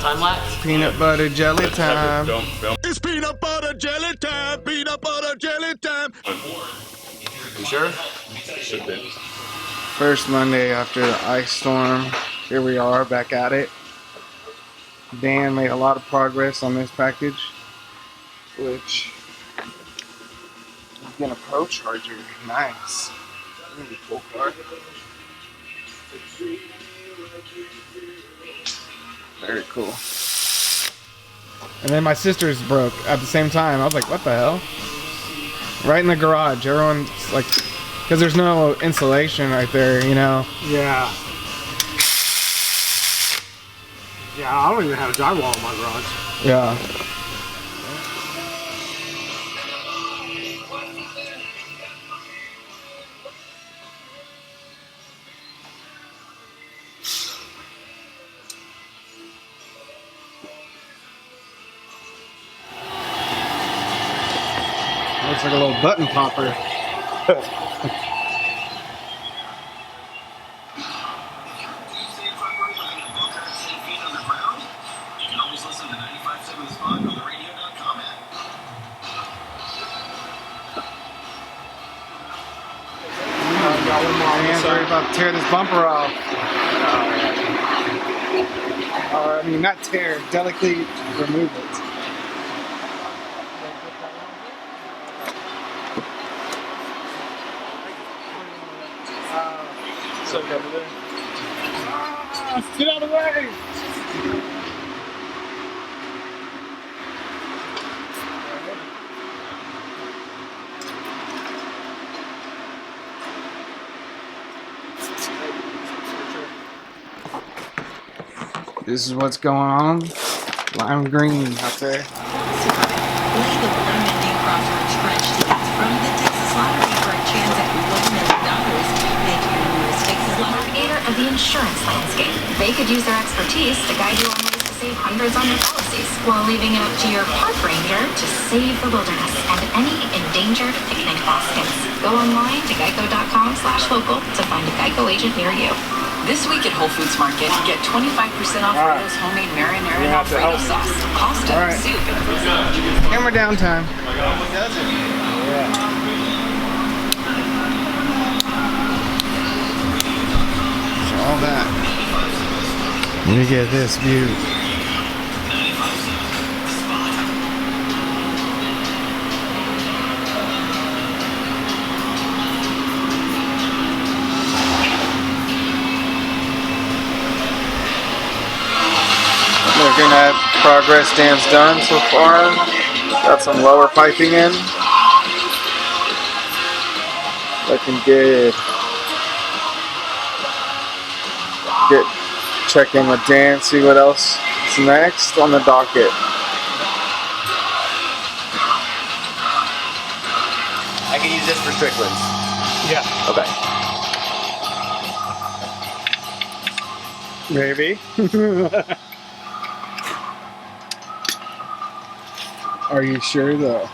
time lapse. Peanut butter jelly time. It's peanut butter jelly time. Peanut butter jelly time. You sure? Should be. First Monday after the ice storm. Here we are back at it. Dan made a lot of progress on this package, which is getting a ProCharger. Nice. Really cool car. Very cool. And then my sister's broke at the same time. I was like, what the hell? Right in the garage. Everyone's like, because there's no insulation right there, you know? Yeah. Yeah, I don't even have drywall in my garage. Yeah. Looks like a little button popper. Man's ready about to tear this bumper off. Or, I mean, not tear, delicately remove it. Get out of the way! This is what's going on. Lime green out there. Play the $1 million crossword stretch tickets from the Texas Lottery for a chance at $1 million. Make your newest Texas Lottery navigator of the insurance landscape. They could use their expertise to guide you on ways to save hundreds on your policies, while leaving it up to your park ranger to save the wilderness and any endangered picnic baskets. Go online to geico.com/local to find a Geico agent near you. This week at Whole Foods Market, get 25% off Rio's homemade marinara and Alfredo sauce, pasta, soup, and Camera down time. So all that. Look at this view. Looking at progress Dan's done so far. Got some lower piping in. Looking good. Check in with Dan, see what else is next on the docket. I can use this for Strickland's. Yeah. Okay. Maybe. Are you sure though?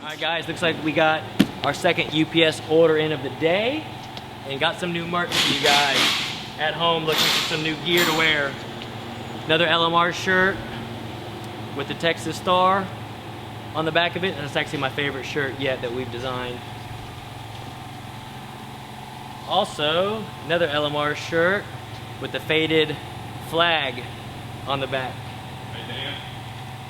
Alright guys, looks like we got our second UPS order in of the day and got some new merch for you guys at home looking for some new gear to wear. Another LMR shirt with the Texas Star on the back of it. That's actually my favorite shirt yet that we've designed. Also, another LMR shirt with the faded flag on the back.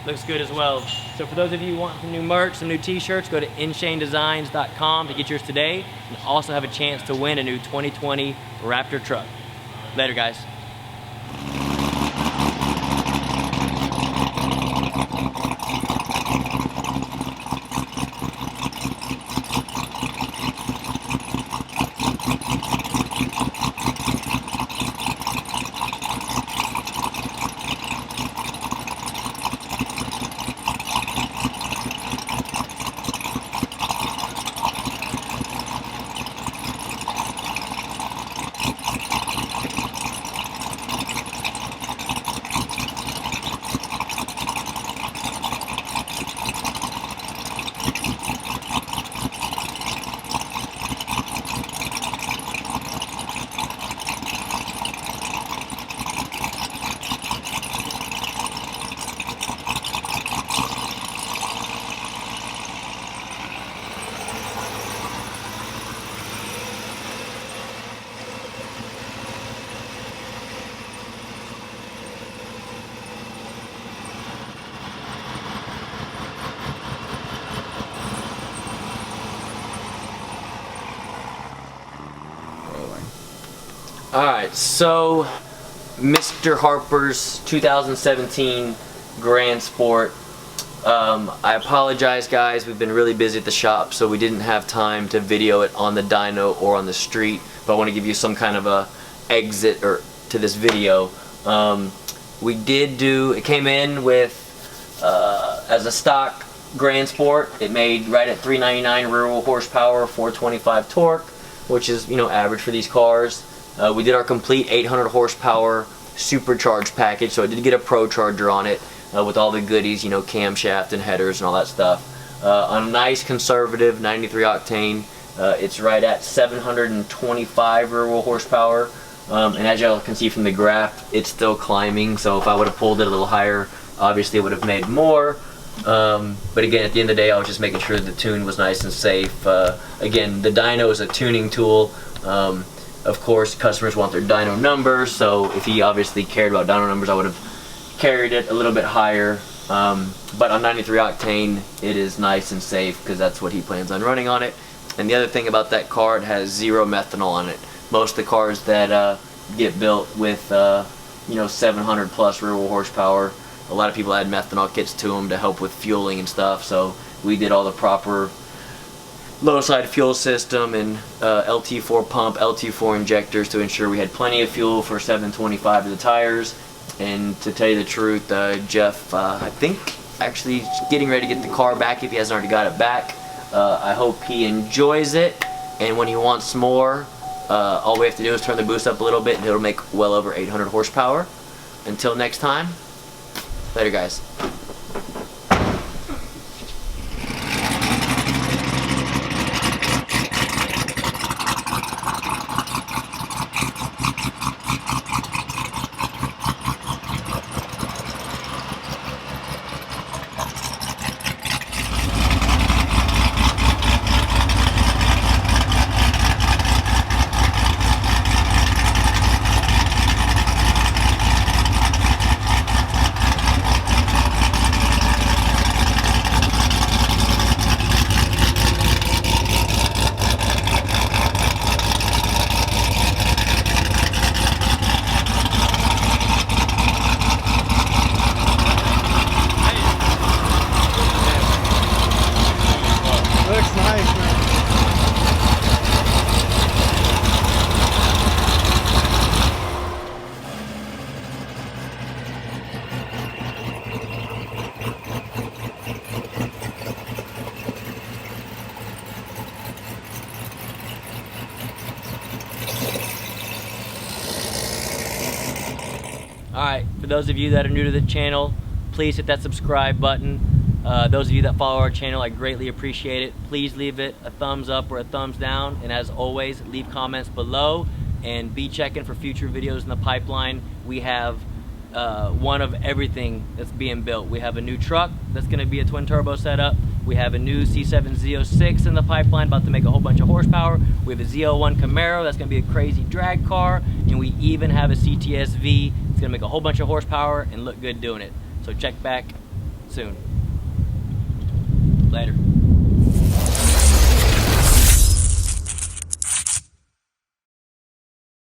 Looks good as well. So for those of you who want some new merch, some new t-shirts, go to InShaneDesigns.com to get yours today and also have a chance to win a new 2020 Raptor truck. Later guys. Alright, so Mr. Harper's 2017 Grand Sport. I apologize guys, we've been really busy at the shop so we didn't have time to video it on the dyno or on the street, but I want to give you some kind of a exit to this video. We did do, it came in with as a stock Grand Sport. It made right at 399 rear wheel horsepower, 425 torque, which is, you know, average for these cars. We did our complete 800 horsepower supercharged package, so it did get a ProCharger on it with all the goodies, you know, camshaft and headers and all that stuff. A nice conservative 93 octane. It's right at 725 rear wheel horsepower, and as y'all can see from the graph, it's still climbing. So if I would have pulled it a little higher, obviously it would have made more. But again, at the end of the day, I was just making sure the tune was nice and safe. Again, the dyno is a tuning tool. Of course, customers want their dyno numbers, so if he obviously cared about dyno numbers, I would have carried it a little bit higher. But on 93 octane, it is nice and safe because that's what he plans on running on it. And the other thing about that car, it has 0 methanol on it. Most of the cars that get built with you know, 700 plus rear wheel horsepower, a lot of people add methanol kits to them to help with fueling and stuff. So we did all the proper low side fuel system and LT4 pump, LT4 injectors to ensure we had plenty of fuel for 725 of the tires. And to tell you the truth, Jeff, I think actually getting ready to get the car back if he hasn't already got it back. I hope he enjoys it, and when he wants more, all we have to do is turn the boost up a little bit and it'll make well over 800 horsepower. Until next time, later guys. Alright, for those of you that are new to the channel, please hit that subscribe button. Those of you that follow our channel, I greatly appreciate it. Please leave it a thumbs up or a thumbs down, and as always, leave comments below and be checking for future videos in the pipeline. We have one of everything that's being built. We have a new truck that's going to be a twin turbo setup. We have a new C7 Z06 in the pipeline, about to make a whole bunch of horsepower. We have a Z01 Camaro that's going to be a crazy drag car, and we even have a CTS-V. It's going to make a whole bunch of horsepower and look good doing it. So check back soon. Later.